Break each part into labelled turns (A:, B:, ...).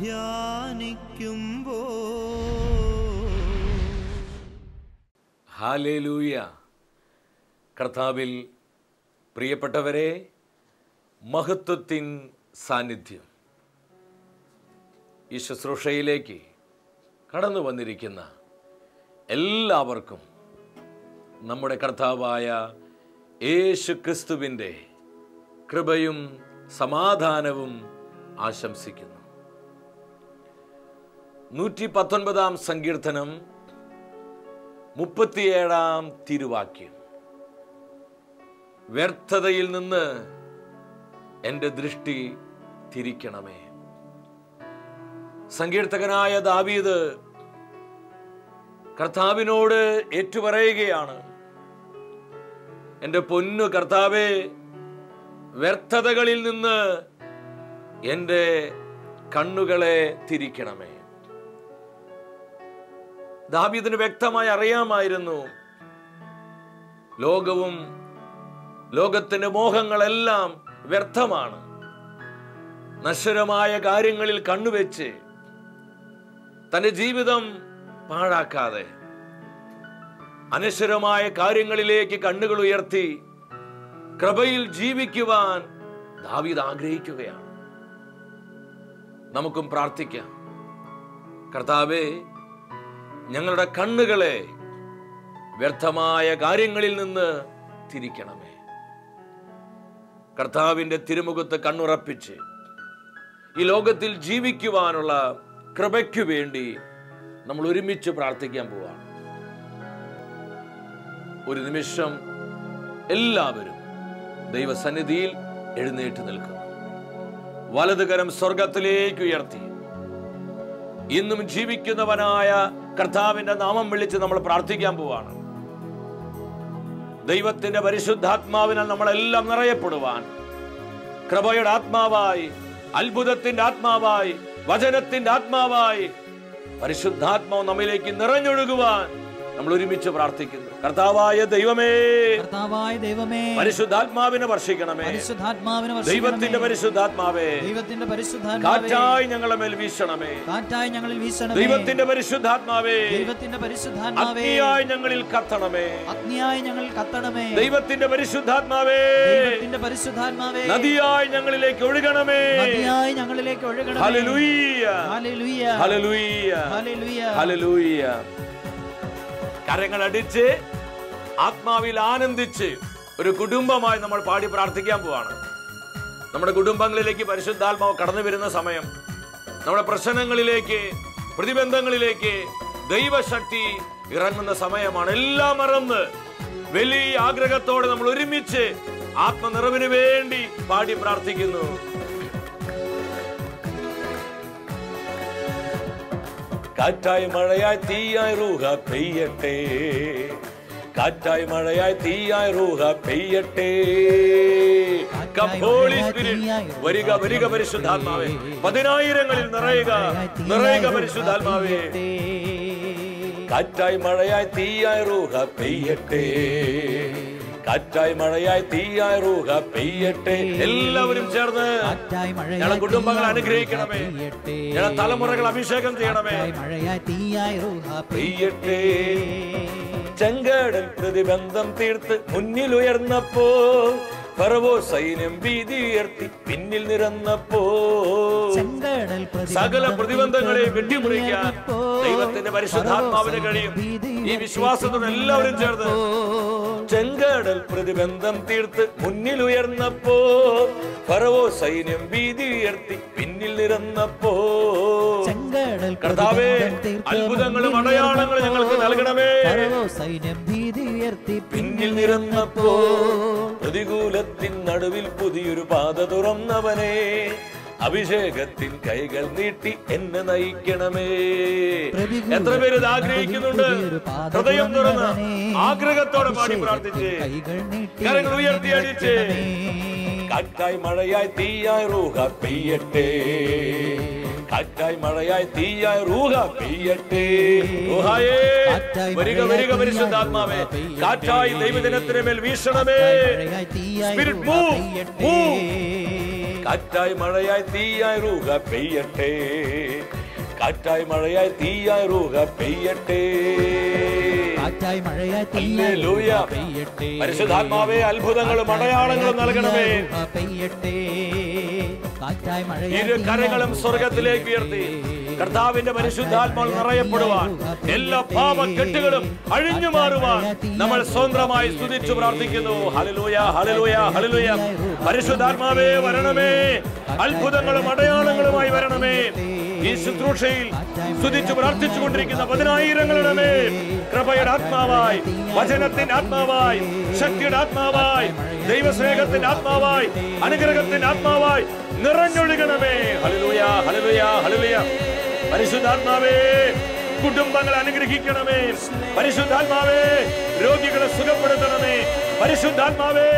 A: ധ്യാനിക്കുമ്പോ.
B: Hallelujah. കർത്താവിൽ പ്രിയപ്പെട്ടവരെ, മഹത്വത്തിൻ സാന്നിധ്യം ഈ ശുശ്രൂഷയിലേക്ക് കടന്നു വന്നിരിക്കുന്ന എല്ലാവർക്കും നമ്മുടെ കർത്താവായ യേശു ക്രിസ്തുവിൻ്റെ കൃപയും സമാധാനവും ആശംസിക്കുന്നു. 119 സങ്കീർത്തനം 37 തിരുവാക്യം. വ്യർത്ഥതയിൽ നിന്ന് എൻ്റെ ദൃഷ്ടി തിരിക്കണമേ. സങ്കീർത്തകനായ ദാവീദ് കർത്താവിനോട് ഏറ്റുപറയുകയാണ്, എൻ്റെ പൊന്നു കർത്താവേ, വ്യർത്ഥതകളിൽ നിന്ന് എൻ്റെ കണ്ണുകളെ തിരിക്കണമേ. ദാവീദിന് വ്യക്തമായി അറിയാമായിരുന്നു, ലോകവും ലോകത്തിന്റെ മോഹങ്ങളെല്ലാം വ്യർത്ഥമാണ്. നശ്വരമായ കാര്യങ്ങളിൽ കണ്ണുവെച്ച് തന്റെ ജീവിതം പാഴാക്കാതെ അനശ്വരമായ കാര്യങ്ങളിലേക്ക് കണ്ണുകൾ ഉയർത്തി കൃപയിൽ ജീവിക്കുവാൻ ദാവീദ് ആഗ്രഹിക്കുകയാണ്. നമുക്കും പ്രാർത്ഥിക്കാം, കർത്താവേ, ഞങ്ങളുടെ കണ്ണുകളെ വ്യർത്ഥമായ കാര്യങ്ങളിൽ നിന്ന് തിരിക്കണമേ. കർത്താവിന്റെ തിരുമുഖത്ത് കണ്ണുറപ്പിച്ച് ഈ ലോകത്തിൽ ജീവിക്കുവാനുള്ള കൃപയ്ക്കു വേണ്ടി നമ്മൾ ഒരുമിച്ച് പ്രാർത്ഥിക്കാൻ പോവാണ്. ഒരു നിമിഷം എല്ലാവരും ദൈവസന്നിധിയിൽ എഴുന്നേറ്റ് നിൽക്കുന്നു. വലതുകരം സ്വർഗത്തിലേക്ക് ഉയർത്തി ഇന്നും ജീവിക്കുന്നവനായ കർത്താവിന്റെ നാമം വിളിച്ച് നമ്മൾ പ്രാർത്ഥിക്കാൻ പോവാണ്. ദൈവത്തിന്റെ പരിശുദ്ധാത്മാവിനാൽ നമ്മളെല്ലാം നിറയപ്പെടുവാൻ, കൃപയുടെ ആത്മാവായി, അത്ഭുതത്തിന്റെ ആത്മാവായി, വചനത്തിന്റെ ആത്മാവായി പരിശുദ്ധാത്മാവ് നമ്മിലേക്ക് നിറഞ്ഞൊഴുകുവാൻ നമ്മൾ ഒരുമിച്ച് പ്രാർത്ഥിക്കുന്നു. കർത്താവായ ദൈവമേ, പരിശുദ്ധാത്മാവിനെ വർഷിക്കണമേ. ദൈവത്തിന്റെ പരിശുദ്ധാത്മാവേ, കാറ്റായി ഞങ്ങളുടെ മേൽ വീശണമേ. ദൈവത്തിന്റെ പരിശുദ്ധാത്മാവേ, അഗ്നിയായി ഞങ്ങളിൽ കത്തണമേ. ദൈവത്തിന്റെ പരിശുദ്ധാത്മാവേ, നദിയായി ഞങ്ങളിലേക്ക് ഒഴുകണമേ. Hallelujah, hallelujah, hallelujah. കരങ്ങൾ അടിച്ച് ആത്മാവിൽ ആനന്ദിച്ച് ഒരു കുടുംബമായി നമ്മൾ പാടി പ്രാർത്ഥിക്കാൻ പോവാണ്. നമ്മുടെ കുടുംബങ്ങളിലേക്ക് പരിശുദ്ധാത്മാവ് കടന്നു വരുന്ന സമയം, നമ്മുടെ പ്രശ്നങ്ങളിലേക്ക്, പ്രതിബന്ധങ്ങളിലേക്ക് ദൈവശക്തി ഇറങ്ങുന്ന സമയമാണ്. എല്ലാം മറന്ന് വലിയ ആഗ്രഹത്തോടെ നമ്മൾ ഒരുമിച്ച് ആത്മനിറവിന് വേണ്ടി പാടി പ്രാർത്ഥിക്കുന്നു. കാറ്റായി മഴയായി തീയായി റൂഹ പെയ്യട്ടെ. കാറ്റായി മഴയായി തീയായി റൂഹ പെയ്യട്ടെ. വരിക വരിക പരിശുദ്ധാത്മാവേ, പതിനായിരങ്ങളിൽ നിറയുക നിറയുക പരിശുദ്ധാത്മാവേ. കാറ്റായി മഴയായി തീയായി റൂഹ പെയ്യട്ടെ. കാറ്റായി മഴയായി തീയായി റൂഹ പെയ്യട്ടെ. എല്ലാവരും ചേർന്ന് ഞങ്ങളുടെ കുടുംബങ്ങൾ അനുഗ്രഹിക്കണമേ. ഞങ്ങളുടെ തലമുറകൾ അഭിഷേകം ചെയ്യണമേ. പെയ്യട്ടെ. ചെങ്കടൽ പ്രതിബന്ധം തീർത്ത് മുന്നിൽ ഉയർന്നപ്പോ, ഫറവോ സൈന്യം ഭീതി ഉയർത്തി പിന്നിൽ നിരന്നപ്പോ, സകല പ്രതിബന്ധങ്ങളെ വെട്ടിമുറിക്കാൻ ദൈവത്തിന്റെ പരിശുദ്ധാത്മാവിന് കഴിയും. ഈ വിശ്വാസത്തോടെ എല്ലാവരും ചേർന്ന് ചെങ്കടൽ പ്രതിബന്ധം തീർത്ത് മുന്നിൽ ഉയർന്നപ്പോ, ഫറവോ സൈന്യം ഭീതി ഉയർത്തി പിന്നിൽ നിരന്നപ്പോ, കർത്താവേ, അത്ഭുതങ്ങളും അടയാളങ്ങളും ഞങ്ങൾക്ക് നൽകണമേ. പിന്നിൽ നിരന്നപ്പോ, പ്രതികൂലത്തിൻ നടുവിൽ പുതിയൊരു പാത തുറന്നവനെ, അഭിഷേകത്തിൻ കൈകൾ നീട്ടി എന്നെ നയിക്കണമേ. എത്ര പേര് ഇത് ആഗ്രഹിക്കുന്നുണ്ട്? ഹൃദയം തുറന്ന് ആഗ്രഹത്തോടെ പാടി പ്രാർത്ഥിച്ച് കരങ്ങൾ ഉയർത്തി അടിച്ച്. കാറ്റായി മഴയായി തീയായി റൂഹ പെയ്യട്ടെ. കാറ്റായി മഴയായി തീയായി റൂഹ പെയ്യട്ടെ. റൂഹായേ, വരിക വരിക പരിശുദ്ധാത്മാവേ, കാറ്റായി ദൈവജനത്തിന് മേൽ വീശണമേ. Spirit move, move. കാറ്റായി മഴയായി തീയായി റൂഹ പെയ്യട്ടെ, കാറ്റായി മഴയായി തീയായി റൂഹ പെയ്യട്ടെ. ഹല്ലേലൂയ. പരിശുദ്ധാത്മാവേ, അത്ഭുതങ്ങളും അടയാളങ്ങളും നൽകണമേ. ഇരു കരങ്ങളും സ്വർഗത്തിലേക്ക് ഉയർത്തി കർത്താവിന്റെ പരിശുദ്ധാത്മാവ് നിറയപ്പെടുവാൻ, എല്ലാ പാപക്കെട്ടുകളും അഴിഞ്ഞു മാറുവാൻ നമ്മൾ സ്വന്തമായി സ്തുതിച്ചു പ്രാർത്ഥിക്കുന്നു. Hallelujah, hallelujah, hallelujah. പരിശുദ്ധാത്മാവേ വരണമേ, അത്ഭുതങ്ങളും അടയാളങ്ങളുമായി വരണമേ. ഈ ശുശ്രൂഷയിൽ സ്തുതിച്ചു പ്രാർത്ഥിച്ചുകൊണ്ടിരിക്കുന്ന പതിനായിരങ്ങളുടെ മേൽ കൃപയുടെ ആത്മാവായി, വചനത്തിന്റെ ആത്മാവായി, ശക്തിയുടെ ആത്മാവായി, ദൈവസ്നേഹത്തിന്റെ ആത്മാവായി, അനുഗ്രഹത്തിന്റെ ആത്മാവായി നിറഞ്ഞൊഴുകണമേ. Hallelujah, hallelujah, hallelujah. പരിശുദ്ധാത്മാവേ, കുടുംബങ്ങളെ അനുഗ്രഹിക്കണമേ. പരിശുദ്ധാത്മാവേ, രോഗികളെ സുഖപ്പെടുത്തണമേ. പരിശുദ്ധാത്മാവേ,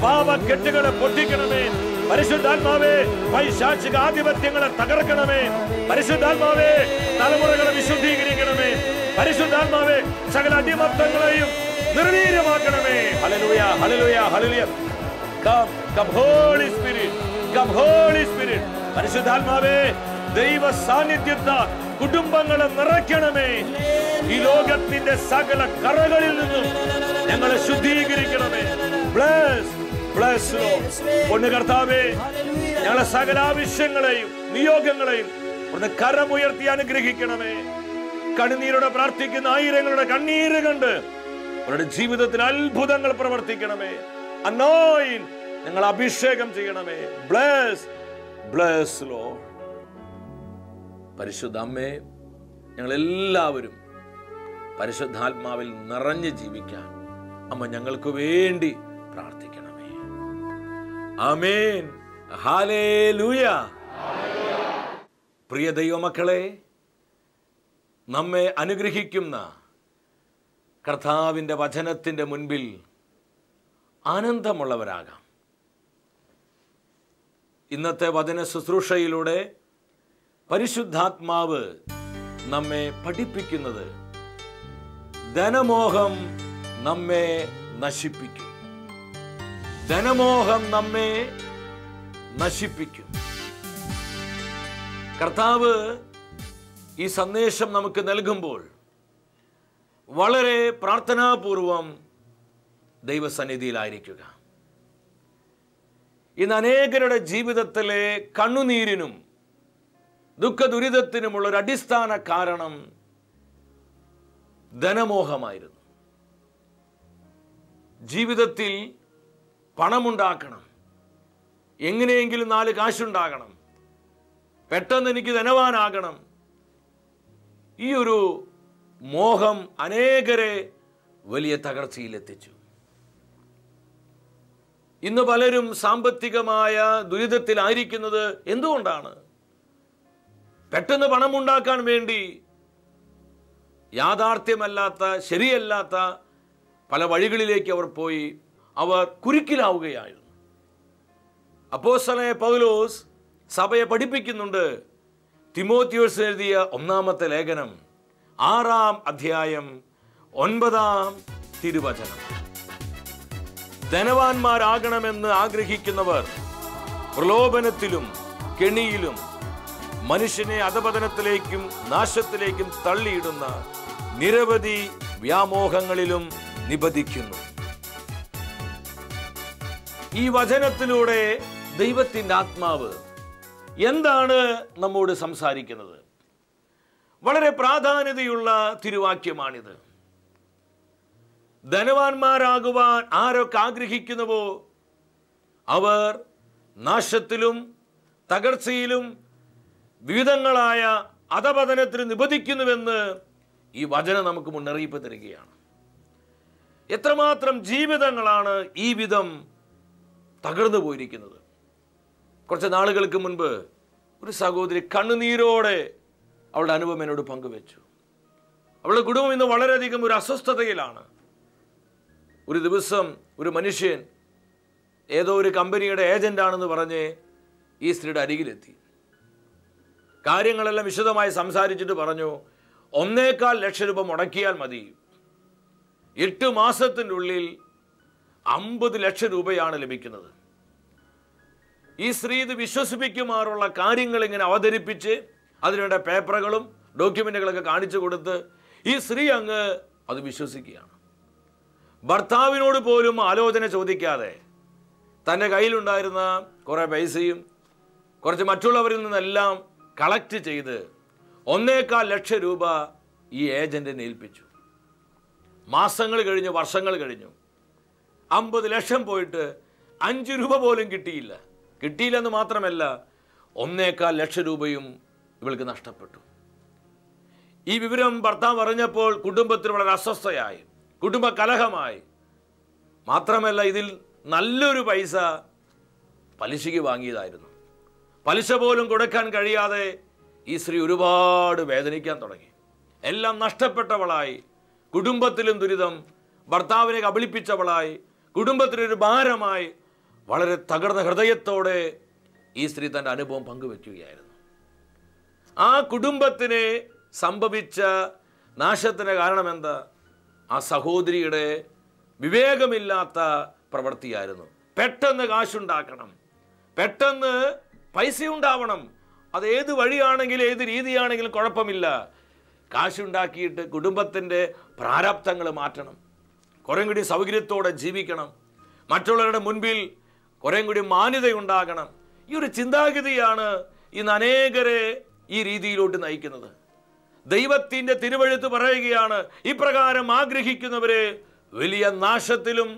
B: പാപക്കെട്ടുകളെ പൊട്ടിക്കണമേ. പരിശുദ്ധാത്മാവേ, പൈശാചിക ആധിപത്യങ്ങളെ തകർക്കണമേ. പരിശുദ്ധാത്മാവേ, തലമുറകളെ വിശുദ്ധീകരിക്കണമേ. പരിശുദ്ധാത്മാവേ, സകല അടിമത്തങ്ങളെയും നിർവീര്യമാക്കണമേ. Hallelujah, hallelujah, hallelujah. Come Holy Spirit, come Holy Spirit. പരിശുദ്ധാത്മാവേ, ദൈവ സാന്നിധ്യത്താൽ കുടുംബങ്ങളെ നിറയ്ക്കണമേ. ഈ ലോകത്തിന്റെ സകല കറകളിൽ നിന്നും ഞങ്ങളെ ശുദ്ധീകരിക്കണമേ. പൊന്നു കർത്താവേ, ഞങ്ങളെ സകല ആവശ്യങ്ങളെയും നിയോഗങ്ങളെയും ഒന്ന് കരമുയർത്തി അനുഗ്രഹിക്കണമേ. കണ്ണുനീരോടെ പ്രാർത്ഥിക്കുന്ന ആയിരങ്ങളുടെ കണ്ണീര് കണ്ട് അവരുടെ ജീവിതത്തിൽ അത്ഭുതങ്ങൾ പ്രവർത്തിക്കണമേ. അനോയിൻ, ഞങ്ങൾ അഭിഷേകം ചെയ്യണമേ. Bless Lord. പരിശുദ്ധ അമ്മേ, ഞങ്ങൾ എല്ലാവരും പരിശുദ്ധാത്മാവിൽ നിറഞ്ഞു ജീവിക്കാൻ അമ്മ ഞങ്ങൾക്ക് വേണ്ടി പ്രാർത്ഥിക്കണമേ. ആമേൻ. ഹല്ലേലൂയ. പ്രിയ ദൈവമക്കളെ, നമ്മെ അനുഗ്രഹിക്കുന്ന കർത്താവിൻ്റെ വചനത്തിൻ്റെ മുൻപിൽ ആനന്ദമുള്ളവരാകാം. ഇന്നത്തെ വചന ശുശ്രൂഷയിലൂടെ പരിശുദ്ധാത്മാവ് നമ്മെ പഠിപ്പിക്കുന്നത് ധനമോഹം നമ്മെ നശിപ്പിക്കും. ധനമോഹം നമ്മെ നശിപ്പിക്കും. കർത്താവ് ഈ സന്ദേശം നമുക്ക് നൽകുമ്പോൾ വളരെ പ്രാർത്ഥനാപൂർവം ദൈവസന്നിധിയിലായിരിക്കുക. ഇന്ന് അനേകരുടെ ജീവിതത്തിലെ കണ്ണുനീരിനും ദുഃഖദുരിതത്തിനുമുള്ളൊരു അടിസ്ഥാന കാരണം ധനമോഹമായിരുന്നു. ജീവിതത്തിൽ പണമുണ്ടാക്കണം, എങ്ങനെയെങ്കിലും 4 കാശുണ്ടാകണം, പെട്ടെന്ന് എനിക്ക് ധനവാനാകണം. ഈ ഒരു മോഹം അനേകരെ വലിയ തകർച്ചയിലെത്തിച്ചു. ഇന്ന് പലരും സാമ്പത്തികമായ ദുരിതത്തിലായിരിക്കുന്നത് എന്തുകൊണ്ടാണ്? പെട്ടെന്ന് പണമുണ്ടാക്കാൻ വേണ്ടി യാഥാർത്ഥ്യമല്ലാത്ത, ശരിയല്ലാത്ത പല വഴികളിലേക്ക് അവർ പോയി അവർ കുരുക്കിലാവുകയായിരുന്നു. അപ്പോസ്തലനായ പൗലോസ് സഭയെ പഠിപ്പിക്കുന്നുണ്ട്. തിമോത്തിയോസ് എഴുതിയ 1-ാമത്തെ ലേഖനം 6-ാം അധ്യായം 9-ാം തിരുവചനം. ധനവാന്മാരാകണമെന്ന് ആഗ്രഹിക്കുന്നവർ പ്രലോഭനത്തിലും കെണിയിലും മനുഷ്യനെ അധപതനത്തിലേക്കും നാശത്തിലേക്കും തള്ളിയിടുന്ന നിരവധി വ്യാമോഹങ്ങളിലും നിബന്ധിക്കുന്നു. ഈ വചനത്തിലൂടെ ദൈവത്തിൻ്റെ ആത്മാവ് എന്താണ് നമ്മോട് സംസാരിക്കുന്നത്? വളരെ പ്രാധാന്യതയുള്ള തിരുവാക്യമാണിത്. ധനവാന്മാരാകുവാൻ ആരൊക്കെ ആഗ്രഹിക്കുന്നുവോ അവർ നാശത്തിലും തകർച്ചയിലും വിവിധങ്ങളായ അധപതനത്തിന് നിബന്ധിക്കുന്നുവെന്ന് ഈ വചനം നമുക്ക് മുന്നറിയിപ്പ് തരികയാണ്. എത്രമാത്രം ജീവിതങ്ങളാണ് ഈ വിധം തകർന്നു പോയിരിക്കുന്നത്. കുറച്ച് നാളുകൾക്ക് മുൻപ് ഒരു സഹോദരി കണ്ണുനീരോടെ അവളുടെ അനുഭവം എന്നോട് പങ്കുവെച്ചു. അവളുടെ കുടുംബം ഇന്ന് വളരെയധികം ഒരു അസ്വസ്ഥതയിലാണ്. ഒരു ദിവസം ഒരു മനുഷ്യൻ ഏതോ ഒരു കമ്പനിയുടെ ഏജൻ്റാണെന്ന് പറഞ്ഞ് ഈ സ്ത്രീയുടെ അരികിലെത്തി. കാര്യങ്ങളെല്ലാം വിശദമായി സംസാരിച്ചിട്ട് പറഞ്ഞു, 1.25 ലക്ഷം രൂപ മുടക്കിയാൽ മതി, 8 മാസത്തിൻ്റെ ഉള്ളിൽ 50 ലക്ഷം രൂപയാണ് ലഭിക്കുന്നത്. ഈ സ്ത്രീ ഇത് വിശ്വസിപ്പിക്കുമാറുള്ള കാര്യങ്ങൾ ഇങ്ങനെ അവതരിപ്പിച്ച് അതിനുവേണ്ട പേപ്പറുകളും ഡോക്യുമെന്റുകളൊക്കെ കാണിച്ചു കൊടുത്ത് ഈ സ്ത്രീ അങ്ങ് അത് വിശ്വസിക്കുകയാണ്. ഭർത്താവിനോട് പോലും ആലോചന ചോദിക്കാതെ തൻ്റെ കയ്യിലുണ്ടായിരുന്ന കുറേ പൈസയും കുറച്ച് മറ്റുള്ളവരിൽ നിന്നെല്ലാം കളക്ട് ചെയ്ത് 1.25 ലക്ഷം രൂപ ഈ ഏജന്റിനെ ഏൽപ്പിച്ചു. മാസങ്ങൾ കഴിഞ്ഞു, വർഷങ്ങൾ കഴിഞ്ഞു. 50 ലക്ഷം പോയിട്ട് 5 രൂപ പോലും കിട്ടിയില്ലെന്ന് മാത്രമല്ല 1.25 ലക്ഷം രൂപയും ഇവൾക്ക് നഷ്ടപ്പെട്ടു. ഈ വിവരം ഭർത്താവ് അറിഞ്ഞപ്പോൾ കുടുംബത്തിൽ വളരെ അസ്വസ്ഥയായി, കുടുംബ കലഹമായി. മാത്രമല്ല ഇതിൽ നല്ലൊരു പൈസ പലിശയ്ക്ക് വാങ്ങിയതായിരുന്നു. പലിശ പോലും കൊടുക്കാൻ കഴിയാതെ ഈ സ്ത്രീ ഒരുപാട് വേദനിക്കാൻ തുടങ്ങി. എല്ലാം നഷ്ടപ്പെട്ടവളായി, കുടുംബത്തിലും ദുരിതം, ഭർത്താവിനെ കബളിപ്പിച്ചവളായി, കുടുംബത്തിനൊരു ഭാരമായി, വളരെ തകർന്ന ഹൃദയത്തോടെ ഈ സ്ത്രീ തൻ്റെ അനുഭവം പങ്കുവെക്കുകയായിരുന്നു. ആ കുടുംബത്തിന് സംഭവിച്ച നാശത്തിന് കാരണം എന്താ? ആ സഹോദരിയുടെ വിവേകമില്ലാത്ത പ്രവൃത്തിയായിരുന്നു. പെട്ടെന്ന് കാശുണ്ടാക്കണം, പെട്ടെന്ന് പൈസ ഉണ്ടാവണം, അത് ഏത് വഴിയാണെങ്കിലും ഏത് രീതിയാണെങ്കിലും കുഴപ്പമില്ല. കാശുണ്ടാക്കിയിട്ട് കുടുംബത്തിൻ്റെ പ്രാരാബ്ധങ്ങൾ മാറ്റണം, കുറേ കൂടി സൗകര്യത്തോടെ ജീവിക്കണം, മറ്റുള്ളവരുടെ മുൻപിൽ കുറേ കൂടി മാന്യതയുണ്ടാകണം. ഈ ഒരു ചിന്താഗതിയാണ് ഇന്ന് അനേകരെ ഈ രീതിയിലോട്ട് നയിക്കുന്നത്. ദൈവത്തിൻ്റെ തിരുവെഴുത്ത് പറയുകയാണ്, ഇപ്രകാരം ആഗ്രഹിക്കുന്നവരെ വലിയ നാശത്തിലും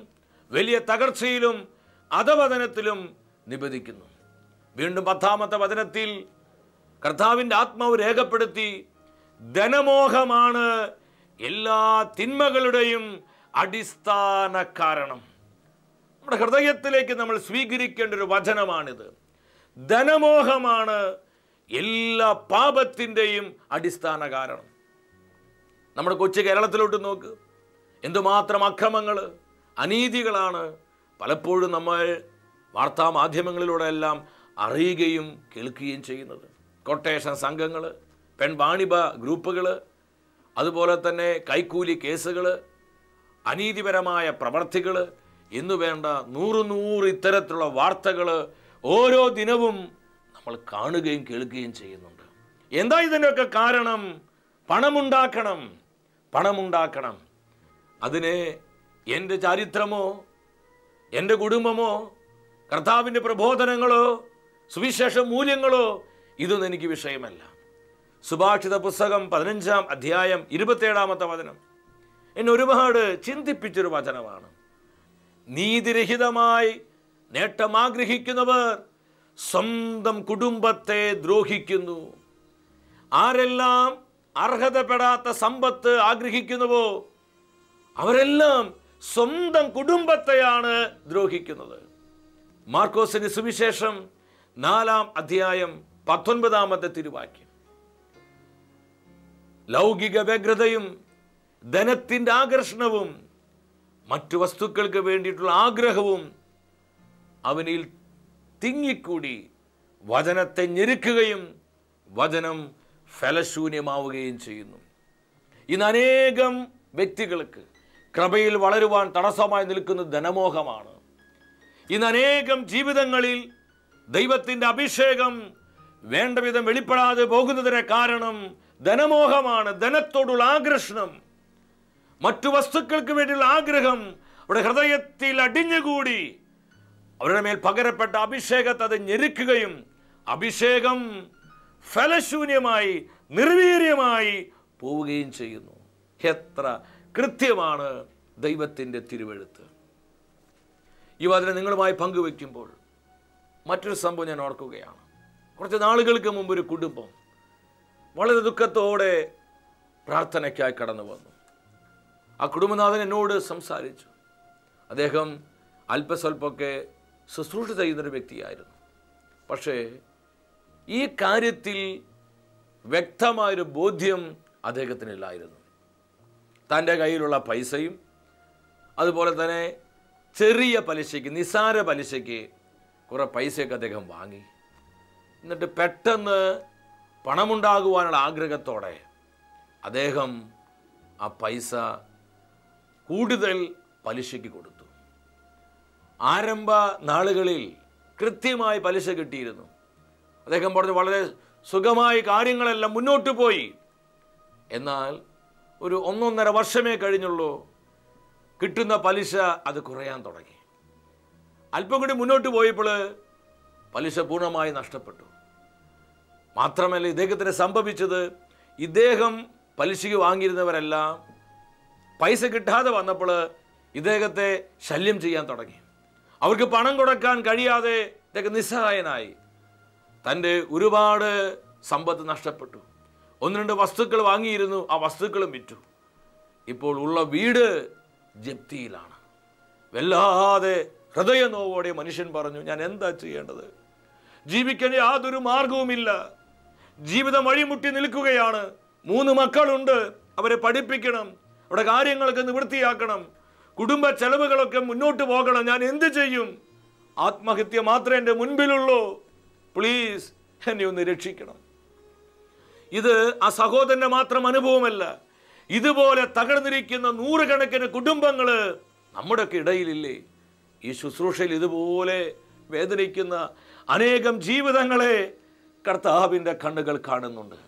B: വലിയ തകർച്ചയിലും അധപതനത്തിലും നിബന്ധിക്കുന്നു. വീണ്ടും 10-ാമത്തെ വചനത്തിൽ കർത്താവിൻ്റെ ആത്മാവ് രേഖപ്പെടുത്തി, ധനമോഹമാണ് എല്ലാ തിന്മകളുടെയും അടിസ്ഥാന കാരണം. നമ്മുടെ ഹൃദയത്തിലേക്ക് നമ്മൾ സ്വീകരിക്കേണ്ട ഒരു വചനമാണിത്. ധനമോഹമാണ് എല്ലാ പാപത്തിൻ്റെയും അടിസ്ഥാന കാരണം. നമ്മുടെ കൊച്ചു കേരളത്തിലോട്ട് നോക്ക്, എന്തുമാത്രം അക്രമങ്ങൾ, അനീതികളാണ് പലപ്പോഴും നമ്മൾ വാർത്താ മാധ്യമങ്ങളിലൂടെ എല്ലാം അറിയുകയും കേൾക്കുകയും ചെയ്യുന്നത്. കൊട്ടേഷൻ സംഘങ്ങൾ, പെൺവാണിഭ ഗ്രൂപ്പുകൾ, അതുപോലെ തന്നെ കൈക്കൂലി കേസുകൾ, അനീതിപരമായ പ്രവർത്തികൾ എന്നു വേണ്ട 100 ഇത്തരത്തിലുള്ള വാർത്തകൾ ഓരോ ദിനവും നമ്മൾ കാണുകയും കേൾക്കുകയും ചെയ്യുന്നുണ്ട്. എന്താ ഇതിൻ്റെയൊക്കെ കാരണം? പണമുണ്ടാക്കണം. അതിന് എൻ്റെ ചരിത്രമോ എൻ്റെ കുടുംബമോ കർത്താവിൻ്റെ പ്രബോധനങ്ങളോ സുവിശേഷ മൂല്യങ്ങളോ ഇതൊന്നും എനിക്ക് വിഷയമല്ല. സുഭാഷിത പുസ്തകം 15-ാം അധ്യായം 27-ാമത്തെ വചനം എന്നെ ഒരുപാട് ചിന്തിപ്പിച്ചൊരു വചനമാണ്. നീതിരഹിതമായി നേട്ടം ആഗ്രഹിക്കുന്നവർ സ്വന്തം കുടുംബത്തെ ദ്രോഹിക്കുന്നു. ആരെല്ലാം അർഹതപ്പെടാത്ത സമ്പത്ത് ആഗ്രഹിക്കുന്നുവോ അവരെല്ലാം സ്വന്തം കുടുംബത്തെയാണ് ദ്രോഹിക്കുന്നത്. മാർക്കോസിന്റെ സുവിശേഷം 4-ാം അധ്യായം 19-ാമത്തെ തിരുവാക്യം. ലൗകിക വ്യഗ്രതയും ധനത്തിൻ്റെ ആകർഷണവും മറ്റു വസ്തുക്കൾക്ക് വേണ്ടിയിട്ടുള്ള ആഗ്രഹവും അവനിൽ തിങ്ങിക്കൂടി വചനത്തെ ഞെരുക്കുകയും വചനം ഫലശൂന്യമാവുകയും ചെയ്യുന്നു. ഇന്ന് അനേകം വ്യക്തികൾക്ക് കൃപയിൽ വളരുവാൻ തടസ്സമായി നിൽക്കുന്ന ധനമോഹമാണ്. ഇന്ന് അനേകം ജീവിതങ്ങളിൽ ദൈവത്തിൻ്റെ അഭിഷേകം വേണ്ട വിധം വെളിപ്പെടാതെ പോകുന്നതിന് കാരണം ധനമോഹമാണ്, ധനത്തോടുള്ള ആകർഷണം, മറ്റു വസ്തുക്കൾക്ക് വേണ്ടിയുള്ള ആഗ്രഹം അവരുടെ ഹൃദയത്തിൽ അടിഞ്ഞുകൂടി അവരുടെ മേൽ പകരപ്പെട്ട അഭിഷേകത്തെ അത് ഞെരുക്കുകയും അഭിഷേകം ഫലശൂന്യമായി നിർവീര്യമായി പോവുകയും ചെയ്യുന്നു. എത്ര കൃത്യമാണ് ദൈവത്തിൻ്റെ തിരുവെഴുത്ത്. ഈ വചനം നിങ്ങളുമായി പങ്കുവെക്കുമ്പോൾ മറ്റൊരു സംഭവം ഞാൻ ഓർക്കുകയാണ്. കുറച്ച് നാളുകൾക്ക് മുമ്പ് ഒരു കുടുംബം വളരെ ദുഃഖത്തോടെ പ്രാർത്ഥനയ്ക്കായി കടന്നു വന്നു. ആ കുടുംബനാഥൻ എന്നോട് സംസാരിച്ചു. അദ്ദേഹം അല്പസ്വല്പമൊക്കെ ശുശ്രൂഷ ചെയ്യുന്നൊരു വ്യക്തിയായിരുന്നു. പക്ഷേ ഈ കാര്യത്തിൽ വ്യക്തമായൊരു ബോധ്യം അദ്ദേഹത്തിനില്ലായിരുന്നു. തൻ്റെ കയ്യിലുള്ള പൈസയും അതുപോലെ തന്നെ ചെറിയ പലിശയ്ക്ക്, നിസ്സാര പലിശയ്ക്ക് കുറേ പൈസയൊക്കെ അദ്ദേഹം വാങ്ങി. എന്നിട്ട് പെട്ടെന്ന് പണമുണ്ടാകുവാനുള്ള ആഗ്രഹത്തോടെ അദ്ദേഹം ആ പൈസ കൂടുതൽ പലിശയ്ക്ക് കൊടുത്തു. ആരംഭ നാളുകളിൽ കൃത്യമായി പലിശ കിട്ടിയിരുന്നു. അദ്ദേഹം പറഞ്ഞു വളരെ സുഖമായി കാര്യങ്ങളെല്ലാം മുന്നോട്ട് പോയി. എന്നാൽ ഒരു 1.5 വർഷമേ കഴിഞ്ഞുള്ളൂ, കിട്ടുന്ന പലിശ അത് കുറയാൻ തുടങ്ങി. അല്പം കൂടി മുന്നോട്ട് പോയപ്പോൾ പലിശ പൂർണ്ണമായി നഷ്ടപ്പെട്ടു. മാത്രമല്ല, ഇദ്ദേഹത്തിന് സംഭവിച്ചത്, ഇദ്ദേഹം പലിശയ്ക്ക് വാങ്ങിയിരുന്നവരെല്ലാം പൈസ കിട്ടാതെ വന്നപ്പോൾ ഇദ്ദേഹത്തെ ശല്യം ചെയ്യാൻ തുടങ്ങി. അവർക്ക് പണം കൊടുക്കാൻ കഴിയാതെ ഇദ്ദേഹം നിസ്സഹായനായി. തൻ്റെ ഒരുപാട് സമ്പത്ത് നഷ്ടപ്പെട്ടു. 1-2 വസ്തുക്കൾ വാങ്ങിയിരുന്നു, ആ വസ്തുക്കളും വിറ്റു. ഇപ്പോൾ ഉള്ള വീട് ജപ്തിയിലാണ്. വല്ലാതെ ഹൃദയനോവോടെ മനുഷ്യൻ പറഞ്ഞു, ഞാൻ എന്താ ചെയ്യേണ്ടത്? ജീവിക്കാൻ യാതൊരു മാർഗവുമില്ല. ജീവിതം വഴിമുട്ടി നിൽക്കുകയാണ്. 3 മക്കളുണ്ട്, അവരെ പഠിപ്പിക്കണം, അവിടെ കാര്യങ്ങളൊക്കെ നിവൃത്തിയാക്കണം, കുടുംബ ചെലവുകളൊക്കെ മുന്നോട്ട് പോകണം. ഞാൻ എന്ത് ചെയ്യും? ആത്മഹത്യ മാത്രമേ എൻ്റെ മുൻപിലുള്ളൂ. പ്ലീസ് എന്നെ ഒന്ന് രക്ഷിക്കണം. ഇത് ആ സഹോദരന്റെ മാത്രം അനുഭവമല്ല. ഇതുപോലെ തകർന്നിരിക്കുന്ന 100 കണക്കിന് കുടുംബങ്ങൾ നമ്മുടെയൊക്കെ ഇടയിലില്ലേ? ഈ ശുശ്രൂഷയിൽ ഇതുപോലെ വേദനിക്കുന്ന അനേകം ജീവിതങ്ങളെ കർത്താവിൻ്റെ കണ്ണുകൾ കാണുന്നുണ്ട്.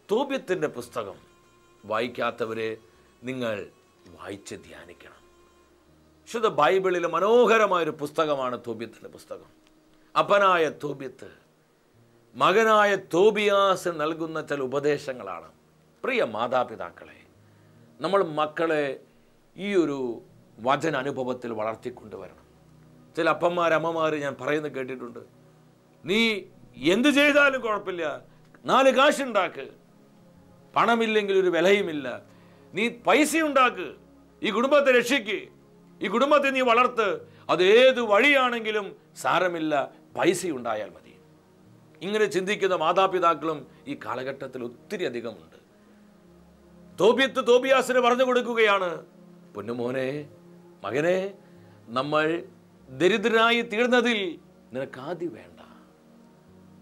B: തോബിയത്തിൻ്റെ പുസ്തകം വായിക്കാത്തവരെ നിങ്ങൾ വായിച്ച് ധ്യാനിക്കണം. വിശുദ്ധ ബൈബിളിലെ മനോഹരമായൊരു പുസ്തകമാണ് തോബിയത്തിൻ്റെ പുസ്തകം. അപ്പനായ തോബിയത്ത് മകനായ തോബിയാസ് നൽകുന്ന ചില ഉപദേശങ്ങളാണ്. പ്രിയ മാതാപിതാക്കളെ, നമ്മൾ മക്കളെ ഈ ഒരു വചന അനുഭവത്തിൽ വളർത്തിക്കൊണ്ടുവരണം. ചില അപ്പന്മാർ അമ്മമാർ ഞാൻ പറയുന്നത് കേട്ടിട്ടുണ്ട്, നീ എന്ത് ചെയ്താലും കുഴപ്പമില്ല, 4 കാശുണ്ടാക്ക്, പണമില്ലെങ്കിൽ ഒരു വിലയുമില്ല, നീ പൈസ ഉണ്ടാക്ക്, ഈ കുടുംബത്തെ രക്ഷിക്ക്, ഈ കുടുംബത്തെ നീ വളർത്ത്, അത് ഏത് വഴിയാണെങ്കിലും സാരമില്ല, പൈസ ഉണ്ടായാൽ മതി. ഇങ്ങനെ ചിന്തിക്കുന്ന മാതാപിതാക്കളും ഈ കാലഘട്ടത്തിൽ ഒത്തിരി അധികമുണ്ട്. തോബിയാസിന് പറഞ്ഞു കൊടുക്കുകയാണ്, പൊന്നുമോനെ, മകനെ, നമ്മൾ ദരിദ്രനായി തീർന്നതിൽ നിനക്ക് ആദ്യം വേണ്ട,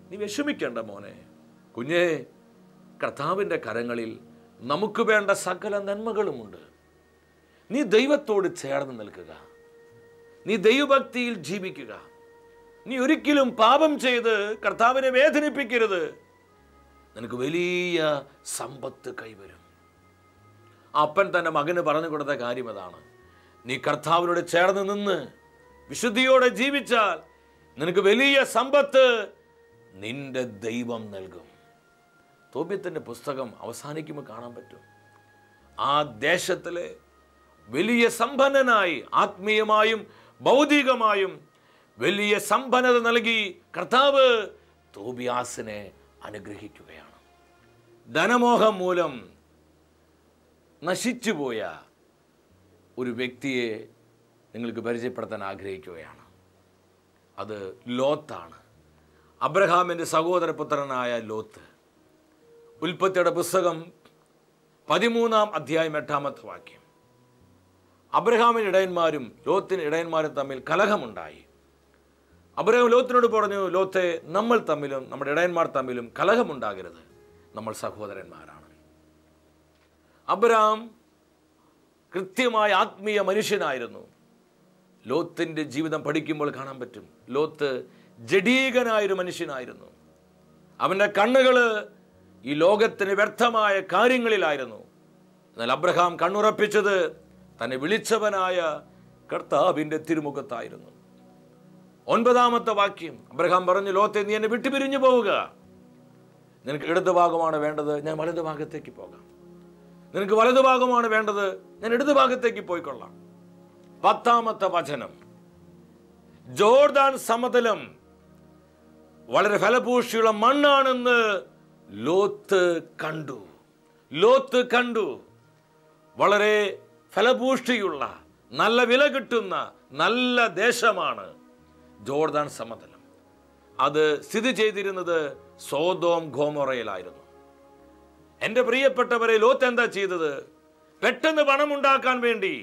B: നീ വിഷമിക്കേണ്ട മോനെ. കുഞ്ഞേ, കർത്താവിൻ്റെ കരങ്ങളിൽ നമുക്ക് വേണ്ട സകല നന്മകളുമുണ്ട്. നീ ദൈവത്തോട് ചേർന്ന് നിൽക്കുക, നീ ദൈവഭക്തിയിൽ ജീവിക്കുക, നീ ഒരിക്കലും പാപം ചെയ്ത് കർത്താവിനെ വേദനിപ്പിക്കരുത്. നിനക്ക് വലിയ സമ്പത്ത് കൈവരും. അപ്പൻ തൻ്റെ മകന് പറഞ്ഞു കൊടുത്ത കാര്യം അതാണ്. നീ കർത്താവിനോട് ചേർന്ന് നിന്ന് വിശുദ്ധിയോടെ ജീവിച്ചാൽ നിനക്ക് വലിയ സമ്പത്ത് നിന്റെ ദൈവം നൽകും. തോബിയത്തിൻ്റെ പുസ്തകം അവസാനിക്കുമ്പോൾ കാണാൻ പറ്റും, ആ ദേശത്തിലെ വലിയ സമ്പന്നനായി, ആത്മീയമായും ഭൗതികമായും വലിയ സമ്പന്നത നൽകി കർത്താവ് തോബിയാസിനെ അനുഗ്രഹിക്കുകയാണ്. ധനമോഹം മൂലം നശിച്ചുപോയ ഒരു വ്യക്തിയെ നിങ്ങൾക്ക് പരിചയപ്പെടുത്താൻ ആഗ്രഹിക്കുകയാണ്. അത് ലോത്താണ്. അബ്രഹാമിൻ്റെ സഹോദരപുത്രനായ ലോത്ത്. ഉൽപ്പത്തിയുടെ പുസ്തകം 13-ാം അധ്യായം 8-ാമത്തെ വാക്യം. അബ്രഹാമിന് ഇടയന്മാരും ലോത്തിന് ഇടയന്മാരും തമ്മിൽ കലഹമുണ്ടായി. അബ്രഹാം ലോത്തിനോട് പറഞ്ഞു, ലോത്തെ, നമ്മൾ തമ്മിലും നമ്മുടെ ഇടയന്മാർ തമ്മിലും കലഹമുണ്ടാകരുത്, നമ്മൾ സഹോദരന്മാരാണ്. അബ്രഹാം കൃത്യമായ ആത്മീയ മനുഷ്യനായിരുന്നു. ലോത്തിൻ്റെ ജീവിതം പഠിക്കുമ്പോൾ കാണാൻ പറ്റും, ലോത്ത് ജഡീകനായൊരു മനുഷ്യനായിരുന്നു. അവൻ്റെ കണ്ണുകൾ ഈ ലോകത്തിന് വ്യർത്ഥമായ കാര്യങ്ങളിലായിരുന്നു. എന്നാൽ അബ്രഹാം കണ്ണുറപ്പിച്ചത് തന്നെ വിളിച്ചവനായ കർത്താവിൻ്റെ തിരുമുഖത്തായിരുന്നു. 9-ാമത്തെ വാക്യം, അബ്രഹാം പറഞ്ഞു, ലോത്തെ, നീ എന്നെ വിട്ടുപിരിഞ്ഞു പോവുക. നിനക്ക് ഇടതുഭാഗമാണ് വേണ്ടത്, ഞാൻ വലതുഭാഗത്തേക്ക് പോകാം. നിനക്ക് വലതുഭാഗമാണ് വേണ്ടത്, ഞാൻ ഇടതുഭാഗത്തേക്ക് പോയിക്കൊള്ളാം. 10-ാമത്തെ വചനം, ജോർദാൻ സമതലം വളരെ ഫലഭൂഷ്ടിയുള്ള മണ്ണാണെന്ന് ലോത്ത് കണ്ടു. ലോത്ത് കണ്ടു. വളരെ ഫലഭൂഷ്ടിയുള്ള, നല്ല വില കിട്ടുന്ന നല്ല ദേശമാണ് ജോർദാൻ സമതലം. അത് സ്ഥിതി ചെയ്തിരുന്നത് സോദോം ഗോമോറയിലായിരുന്നു. എൻ്റെ പ്രിയപ്പെട്ടവരെ, ലോത്ത് എന്താ ചെയ്തത്? പെട്ടെന്ന് പണമുണ്ടാക്കാൻ വേണ്ടി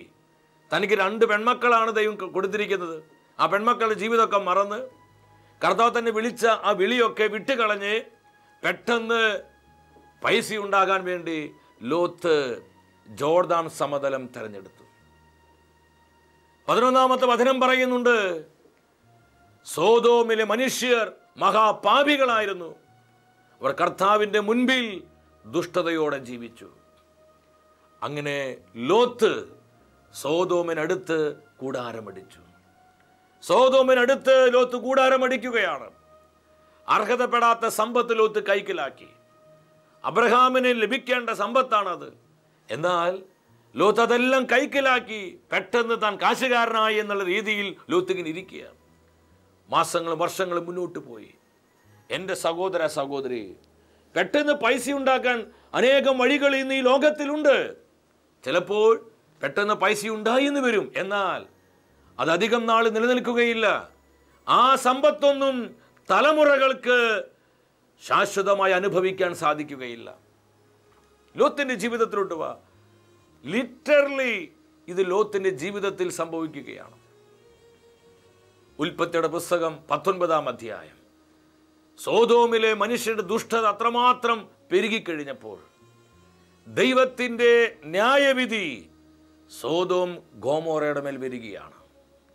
B: തനിക്ക് 2 പെൺമക്കളാണ് ദൈവം കൊടുത്തിരിക്കുന്നത്. ആ പെൺമക്കളുടെ ജീവിതമൊക്കെ മറന്ന് കർത്താവ് തന്നെ വിളിച്ച ആ വിളിയൊക്കെ വിട്ടുകളഞ്ഞ് പെട്ടെന്ന് പൈസ ഉണ്ടാകാൻ വേണ്ടി ലോത്ത് ജോർദാൻ സമതലം തെരഞ്ഞെടുത്തു. 11-ാമത്തെ വചനം പറയുന്നുണ്ട്, സോദോമിലെ മനുഷ്യർ മഹാപാപികളായിരുന്നു. അവർ കർത്താവിൻ്റെ മുൻപിൽ ദുഷ്ടതയോടെ ജീവിച്ചു. അങ്ങനെ ലോത്ത് സോദോമിനടുത്ത് കൂടാരമടിച്ചു. സോദോമിനടുത്ത് ലോത്ത് കൂടാരമടിക്കുകയാണ്. അർഹതപ്പെടാത്ത സമ്പത്ത് ലോത്ത് കൈക്കലാക്കി. അബ്രഹാമിന് ലഭിക്കേണ്ട സമ്പത്താണത്. എന്നാൽ ലോത്ത് അതെല്ലാം കൈക്കലാക്കി. പെട്ടെന്ന് താൻ കാശുകാരനായി എന്നുള്ള രീതിയിൽ ലോത്ത് ഇങ്ങനെ ഇരിക്കുകയാണ്. മാസങ്ങളും വർഷങ്ങളും മുന്നോട്ട് പോയി. എൻ്റെ സഹോദര സഹോദരി, പെട്ടെന്ന് പൈസ ഉണ്ടാക്കാൻ അനേകം വഴികൾ ഇന്ന് ഈ ലോകത്തിലുണ്ട്. ചിലപ്പോൾ പെട്ടെന്ന് പൈസ ഉണ്ടായി എന്ന് വരും. എന്നാൽ അതധികം നാൾ നിലനിൽക്കുകയില്ല. ആ സമ്പത്തൊന്നും തലമുറകൾക്ക് ശാശ്വതമായി അനുഭവിക്കാൻ സാധിക്കുകയില്ല. ലോത്തിന്റെ ജീവിതത്തിലോട്ട് വാ. ലിറ്ററലി ഇത് ലോത്തിന്റെ ജീവിതത്തിൽ സംഭവിക്കുകയാണ്. ഉൽപ്പത്തിയുടെ പുസ്തകം 19-ാം അധ്യായം. സോദോമിലെ മനുഷ്യരുടെ ദുഷ്ടത അത്രമാത്രം പെരുകിക്കഴിഞ്ഞപ്പോൾ ദൈവത്തിന്റെ ന്യായവിധി സോദോം ഗോമോറയുടെ മേൽ വരികയാണ്.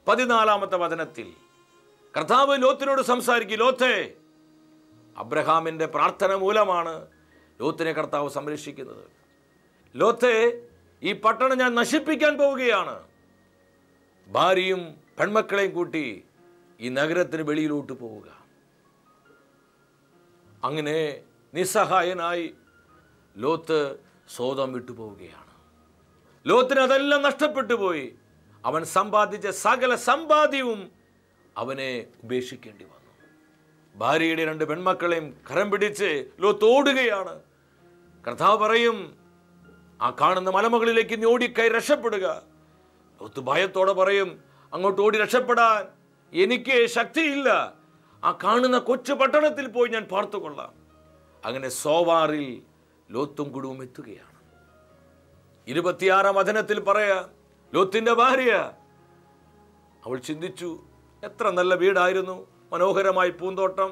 B: 14-ാമത്തെ വചനത്തിൽ കർത്താവ് ലോത്തിനോട് സംസാരിക്കും. ലോത്തേ, അബ്രഹാമിന്റെ പ്രാർത്ഥന മൂലമാണ് ലോത്തിനെ കർത്താവ് സംരക്ഷിക്കുന്നത്. ലോത്തേ, ഈ പട്ടണം ഞാൻ നശിപ്പിക്കാൻ പോവുകയാണ്. ഭാര്യയും പെൺമക്കളെയും കൂട്ടി ഈ നഗരത്തിന് വെളിയിലോട്ട് പോവുക. അങ്ങനെ നിസ്സഹായനായി ലോത്ത് സോദോം വിട്ടുപോവുകയാണ്. ലോത്തിന് അതെല്ലാം നഷ്ടപ്പെട്ടു പോയി. അവൻ സമ്പാദിച്ച സകല സമ്പാദ്യവും അവനെ ഉപേക്ഷിക്കേണ്ടി വന്നു. ഭാര്യയുടെ 2 പെൺമക്കളെയും കരം പിടിച്ച് ലോത്ത് ഓടുകയാണ്. കർത്താവ് പറയും, ആ കാണുന്ന മലമുകളിലേക്ക് നീ ഓടിക്കൈ രക്ഷപ്പെടുക. ലോത്ത് ഭയത്തോടെ പറയും, അങ്ങോട്ട് ഓടി രക്ഷപ്പെടാൻ എനിക്ക് ശക്തിയില്ല. ആ കാണുന്ന കൊച്ചു പട്ടണത്തിൽ പോയി ഞാൻ പാർത്തുകൊള്ളാം. അങ്ങനെ സോവാറിൽ ലോത്തും കുടുംബം എത്തുകയാണ്. 26-ാം വചനത്തിൽ പറയാ, ലോത്തിന്റെ ഭാര്യ അവൾ ചിന്തിച്ചു, എത്ര നല്ല വീടായിരുന്നു, മനോഹരമായ പൂന്തോട്ടം,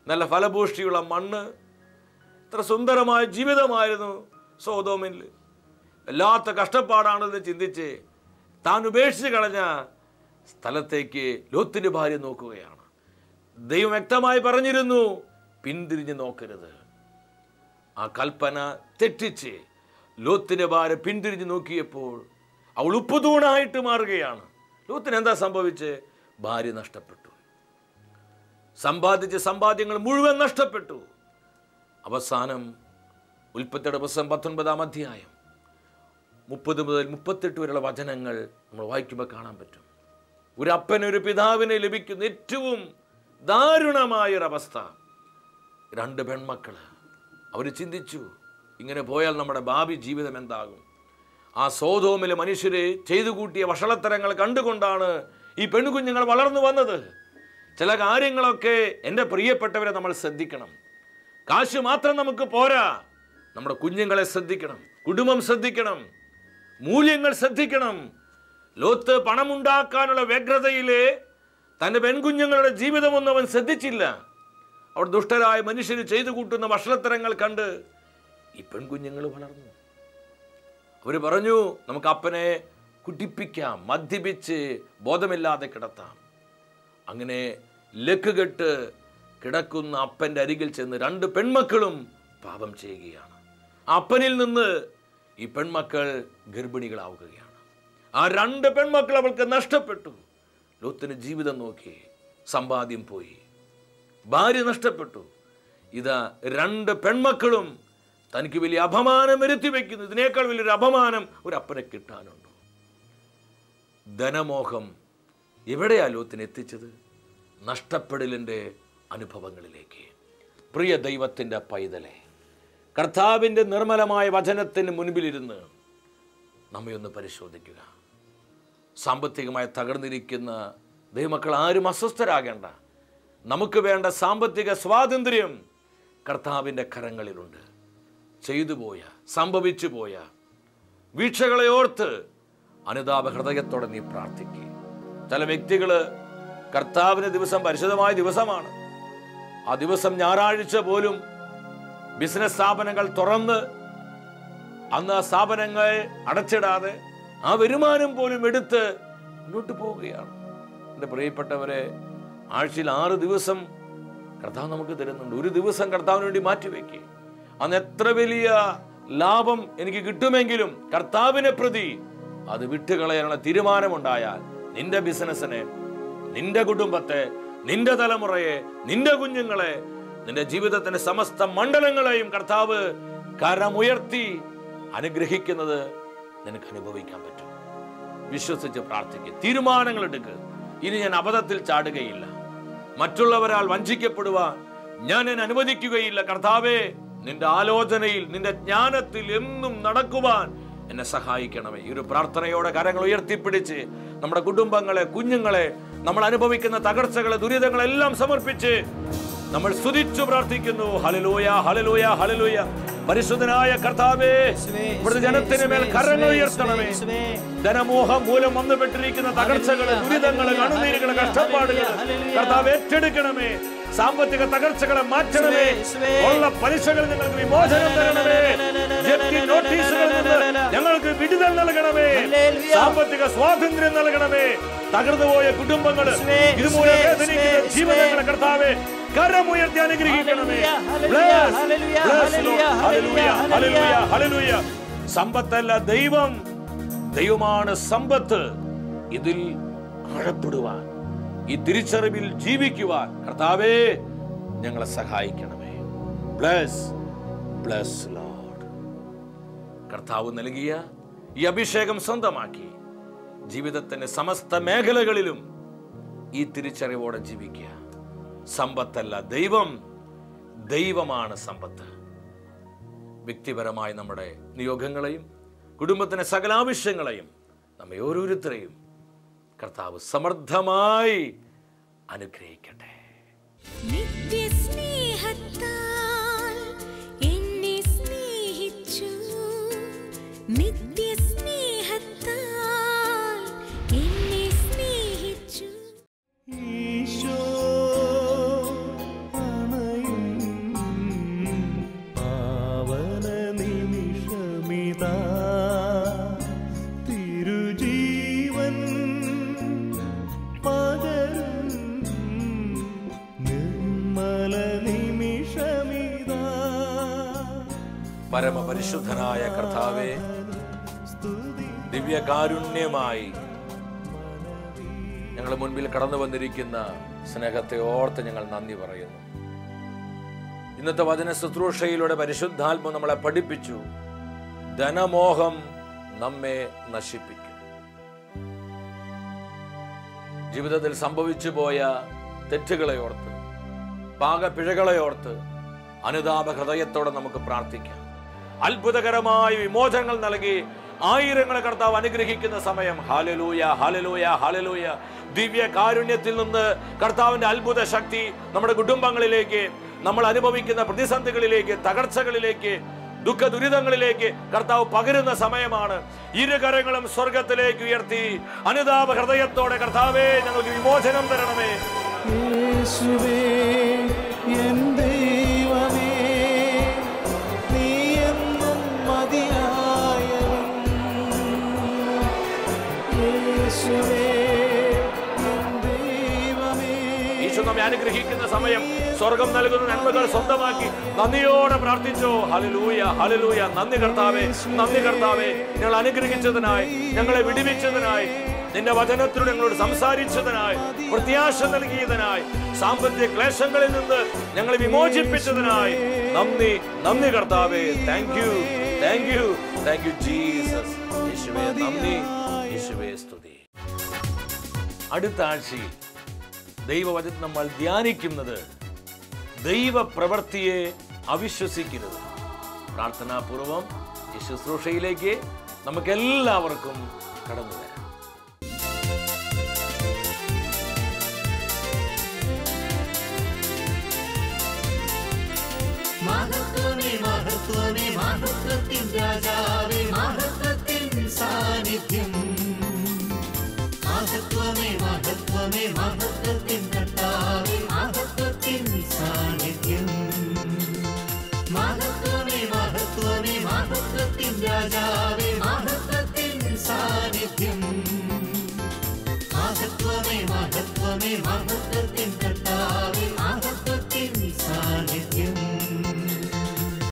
B: നല്ല ഫലഭൂഷ്ടിയുള്ള മണ്ണ്, എത്ര സുന്ദരമായ ജീവിതമായിരുന്നു സോദോമിൽ. വല്ലാത്ത കഷ്ടപ്പാടാണെന്ന് ചിന്തിച്ച് താൻ ഉപേക്ഷിച്ച് കളഞ്ഞ സ്ഥലത്തേക്ക് ലോത്തിന്റെ ഭാര്യ നോക്കുകയാണ്. ദൈവം വ്യക്തമായി പറഞ്ഞിരുന്നു, പിന്തിരിഞ്ഞ് നോക്കരുത്. ആ കൽപ്പന തെറ്റിച്ച് ലോത്തിന്റെ ഭാര്യ പിന്തിരിഞ്ഞ് നോക്കിയപ്പോൾ അവൾ ഉപ്പുതൂണായിട്ട് മാറുകയാണ്. ലോത്തിന് എന്താ സംഭവിച്ച്? ഭാര്യ നഷ്ടപ്പെട്ടു. സമ്പാദിച്ച സമ്പാദ്യങ്ങൾ മുഴുവൻ നഷ്ടപ്പെട്ടു. അവസാനം ഉൽപ്പത്തിയുടെ പുസ്തകം 19-ാം അധ്യായം 30 മുതൽ 38 വരെയുള്ള വചനങ്ങൾ നമ്മൾ വായിക്കുമ്പോൾ കാണാൻ പറ്റും. ഒരു അപ്പനൊരു പിതാവിനെ ലഭിക്കുന്ന ഏറ്റവും ദാരുണമായൊരവസ്ഥ. 2 പെൺമക്കൾ. അവർ ചിന്തിച്ചു, ഇങ്ങനെ പോയാൽ നമ്മുടെ ഭാവി ജീവിതം എന്താകും? ആ സോദോമിലെ മനുഷ്യരെ ചെയ്തു കൂട്ടിയ വഷളത്തരങ്ങൾ കണ്ടുകൊണ്ടാണ് ഈ പെൺകുഞ്ഞുങ്ങൾ വളർന്നു വന്നത്. ചില കാര്യങ്ങളൊക്കെ എൻ്റെ പ്രിയപ്പെട്ടവരെ നമ്മൾ ശ്രദ്ധിക്കണം. കാശ് മാത്രം നമുക്ക് പോരാ. നമ്മുടെ കുഞ്ഞുങ്ങളെ ശ്രദ്ധിക്കണം, കുടുംബം ശ്രദ്ധിക്കണം, മൂല്യങ്ങൾ ശ്രദ്ധിക്കണം. ലോത്ത് പണമുണ്ടാക്കാനുള്ള വ്യഗ്രതയിലെ തൻ്റെ പെൺകുഞ്ഞുങ്ങളുടെ ജീവിതമൊന്നും അവൻ ശ്രദ്ധിച്ചില്ല. അവർ ദുഷ്ടരായ മനുഷ്യന് ചെയ്തു കൂട്ടുന്ന വഷളത്തരങ്ങൾ കണ്ട് ഈ പെൺകുഞ്ഞുങ്ങൾ വളർന്നു. അവർ പറഞ്ഞു, നമുക്ക് അപ്പനെ കുടിപ്പിക്കാം, മദ്യപിച്ച് ബോധമില്ലാതെ കിടത്താം. അങ്ങനെ ലക്കുകെട്ട് കിടക്കുന്ന അപ്പൻ്റെ അരികിൽ ചെന്ന് 2 പെൺമക്കളും പാപം ചെയ്യുകയാണ്. ആ അപ്പനിൽ നിന്ന് ഈ പെൺമക്കൾ ഗർഭിണികളാവുകയാണ്. ആ 2 പെൺമക്കൾ അവൾക്ക് നഷ്ടപ്പെട്ടു. ലോത്തിന് ജീവിതം നോക്കി, സമ്പാദ്യം പോയി, ഭാര്യ നഷ്ടപ്പെട്ടു. ഇതാ 2 പെൺമക്കളും തനിക്ക് വലിയ അപമാനം വരുത്തി വയ്ക്കുന്നു. ഇതിനേക്കാൾ വലിയൊരു അപമാനം ഒരു അപ്പനെ കിട്ടാനുണ്ടോ? ധനമോഹം എവിടെയാ ലോത്തിനെ എത്തിച്ചത്? നഷ്ടപ്പെടലിൻ്റെ അനുഭവങ്ങളിലേക്ക്. പ്രിയ ദൈവത്തിൻ്റെ പൈതലെ, കർത്താവിൻ്റെ നിർമ്മലമായ വചനത്തിന് മുൻപിലിരുന്ന് നമ്മെ ഒന്ന് പരിശോധിക്കുക. സാമ്പത്തികമായി തകർന്നിരിക്കുന്ന ദൈവമക്കൾ ആരും അസ്വസ്ഥരാകേണ്ട. നമുക്ക് വേണ്ട സാമ്പത്തിക സ്വാതന്ത്ര്യം കർത്താവിൻ്റെ കരങ്ങളിലുണ്ട്. ചെയ്തു പോയ, സംഭവിച്ചു പോയ വീഴ്ചകളെ ഓർത്ത് അനുതാപ ഹൃദയത്തോടെ നീ പ്രാർത്ഥിക്കുക. ചില വ്യക്തികൾ കർത്താവിൻ്റെ ദിവസം പരിശുദ്ധമായ ദിവസമാണ്. ആ ദിവസം ഞായറാഴ്ച പോലും ബിസിനസ് സ്ഥാപനങ്ങൾ തുറന്ന് അന്ന് ആ സ്ഥാപനങ്ങൾ അടച്ചിടാതെ ആ വരുമാനം പോലും എടുത്ത് മുന്നോട്ട് പോവുകയാണ്. എൻ്റെ പ്രിയപ്പെട്ടവരെ, ആഴ്ചയിൽ 6 ദിവസം കർത്താവ് നമുക്ക് തരുന്നുണ്ട്. ഒരു ദിവസം കർത്താവിന് വേണ്ടി മാറ്റിവെക്കുക. അന്ന് എത്ര വലിയ ലാഭം എനിക്ക് കിട്ടുമെങ്കിലും കർത്താവിനെ പ്രതി അത് വിട്ടുകളയാനുള്ള തീരുമാനമുണ്ടായാൽ നിന്റെ ബിസിനസ്സിനെ, നിന്റെ കുടുംബത്തെ, നിന്റെ തലമുറയെ, നിന്റെ കുഞ്ഞുങ്ങളെ, നിന്റെ ജീവിതത്തിന്റെ സമസ്ത മണ്ഡലങ്ങളെയും കർത്താവ് കരമുയർത്തി അനുഗ്രഹിക്കുന്നത് നിനക്ക് അനുഭവിക്കാൻ പറ്റും. വിശ്വസിച്ച് പ്രാർത്ഥിക്കുക, തീരുമാനങ്ങൾ എടുക്കുക. ഇനി ഞാൻ അബദ്ധത്തിൽ ചാടുകയില്ല, മറ്റുള്ളവരാൽ വഞ്ചിക്കപ്പെടുവാൻ ഞാൻ അനുവദിക്കുകയില്ല. കർത്താവേ, നിന്റെ ആലോചനയിൽ, നിന്റെ ജ്ഞാനത്തിൽ എന്നും നടക്കുവാൻ എന്നെ സഹായിക്കണമേ. ഈ ഒരു പ്രാർത്ഥനയോടെ കരങ്ങൾ ഉയർത്തിപ്പിടിച്ച് നമ്മുടെ കുടുംബങ്ങളെ, കുഞ്ഞുങ്ങളെ, നമ്മൾ അനുഭവിക്കുന്ന തകർച്ചകളെ, ദുരിതങ്ങളെല്ലാം സമർപ്പിച്ച് നമ്മൾ സ്തുതിച്ചു പ്രാർത്ഥിക്കുന്നു. Hallelujah, hallelujah, hallelujah. പരിശുദ്ധനായ കർത്താവേ, ഇവിടുത്തെ ജനത്തിന് മേൽ കരങ്ങൾ ഉയർത്തണമേ. ധനമോഹം മൂലം വന്നുപെട്ടിരിക്കുന്ന തകർച്ചകള്, ദുരിതങ്ങള്, കണ്ണുനീരുകള്, കഷ്ടപ്പാടുകൾ കർത്താവ് ഏറ്റെടുക്കണമേ. സാമ്പത്തിക തകർച്ചകളെ മാറ്റണമേ. ഉള്ള പലിശകളിൽ ഞങ്ങൾക്ക് വിമോചനം തരണമേ. ജപ്തി നോട്ടീസുകളിൽ നിന്ന് ഞങ്ങൾക്ക് വിടുതൽ നൽകണമേ. സാമ്പത്തിക സ്വാതന്ത്ര്യം നൽകണമേ. തകർന്നുപോയ കുടുംബങ്ങൾ, ഇതുമൂലം വേദനിക്കുന്ന ജീവിതങ്ങളെ കർത്താവേ കരമുയർത്തി അനുഗ്രഹിക്കണമേ. സമ്പത്തല്ല ദൈവം, ദൈവമാണ് സമ്പത്ത്. ഇതിൽ ആഴപ്പെടുവാൻ, ഈ തിരിച്ചറിവിൽ ജീവിക്കുവാൻ കർത്താവേ ഞങ്ങളെ സഹായിക്കണമേ. Bless bless Lord. കർത്താവ് നൽകിയ ഈ അഭിഷേകം സ്വന്തമാക്കി ജീവിതത്തിന്റെ സമസ്ത മേഖലകളിലും ഈ തിരിച്ചറിവോടെ ജീവിക്കുക. സമ്പത്തല്ല ദൈവം, ദൈവമാണ് സമ്പത്ത്. വ്യക്തിപരമായി നമ്മുടെ നിയോഗങ്ങളെയും കുടുംബത്തിന്റെ സകല ആവശ്യങ്ങളെയും നമ്മെ ഓരോരുത്തരെയും കർത്താവ് സമൃദ്ധമായി അനുഗ്രഹിക്കട്ടെ. പരമപരിശുദ്ധനായ കർത്താവേ, ദിവ്യകാരുണ്യമായി ഞങ്ങളുടെ മുൻപിൽ കടന്നു വന്നിരിക്കുന്ന സ്നേഹത്തെ ഓർത്ത് ഞങ്ങൾ നന്ദി പറയുന്നു. ഇന്നത്തെ വചന ശുശ്രൂഷയിലൂടെ പരിശുദ്ധാത്മ നമ്മളെ പഠിപ്പിച്ചു, ധനമോഹം നമ്മെ നശിപ്പിക്കും. ജീവിതത്തിൽ സംഭവിച്ചു പോയ തെറ്റുകളെ ഓർത്ത്, പാകപ്പിഴകളെ ഓർത്ത് അനുതാപ ഹൃദയത്തോടെ നമുക്ക് പ്രാർത്ഥിക്കാം. അത്ഭുതകരമായ വിമോചനങ്ങൾ നൽകി ആയിരങ്ങളെ കർത്താവ് അനുഗ്രഹിക്കുന്ന സമയം. Hallelujah, hallelujah, hallelujah. ദിവ്യ കാരുണ്യത്തിൽ നിന്ന് കർത്താവിന്റെ അത്ഭുത ശക്തി നമ്മുടെ കുടുംബങ്ങളിലേക്ക്, നമ്മൾ അനുഭവിക്കുന്ന പ്രതിസന്ധികളിലേക്ക്, തകർച്ചകളിലേക്ക്, ദുഃഖ ദുരിതങ്ങളിലേക്ക് കർത്താവ് പകരുന്ന സമയമാണ്. ഇരുകരങ്ങളും സ്വർഗത്തിലേക്ക് ഉയർത്തി അനുതാപ ഹൃദയത്തോടെ കർത്താവേ ഞങ്ങൾക്ക് വിമോചനം തരണമേ. യേശുവേ എൻ ദൈവമേ, നീ എന്നും മതിയായവൻ. യേശുവേ എൻ ദൈവമേ. ഈശോ നമ്മെ അനുഗ്രഹിക്കുന്ന സമയം, സ്വർഗം നൽകുന്ന നന്മകൾ സ്വന്തമാക്കി നന്ദിയോടെ പ്രാർത്ഥിച്ചോ. Hallelujah, hallelujah. നന്ദി കർത്താവേ, നന്ദി കർത്താവേ, ഞങ്ങൾ അനുഗ്രഹിച്ചതിനായി, ഞങ്ങളെ വിടുവിച്ചതിനായി, നിന്റെ വചനത്തിലൂടെ ഞങ്ങളോട് സംസാരിച്ചതിനായി, പ്രത്യാശ നൽകിയതിനായി, സാമ്പത്തിക ക്ലേശങ്ങളിൽ നിന്ന് ഞങ്ങളെ വിമോചിപ്പിച്ചതിനായി നന്ദി, നന്ദി കർത്താവേ. Thank you, thank you, thank you Jesus. യേശുവേ നന്ദി, യേശുവേ സ്തുതി. അടുത്ത ആഴ്ചയിൽ ദൈവവചനം നമ്മൾ ധ്യാനിക്കുന്നത് ദൈവപ്രവൃത്തിയെ അവിശ്വസിക്കരുത്. പ്രാർത്ഥനാപൂർവം ഈ ശുശ്രൂഷയിലേക്ക് നമുക്കെല്ലാവർക്കും കടന്നു വരാം.
A: മഹത്വമേ മഹത്വമേ മഹത്വത്തിൻ രാജാവേ, മഹത്വത്തിൻ സാന്നിധ്യം. മഹത്വമേ മഹത്വമേ മഹത്വത്തിൻ കർത്താവേ, മഹത്വത്തിൻ സാന്നിധ്യം. മഹത്വമേ മഹത്വമേ മഹത്വത്തിൻ രാജാവേ, മഹത്വത്തിൻ സാന്നിധ്യം. മഹത്വമേ മഹത്വമേ മഹത്വത്തിൻ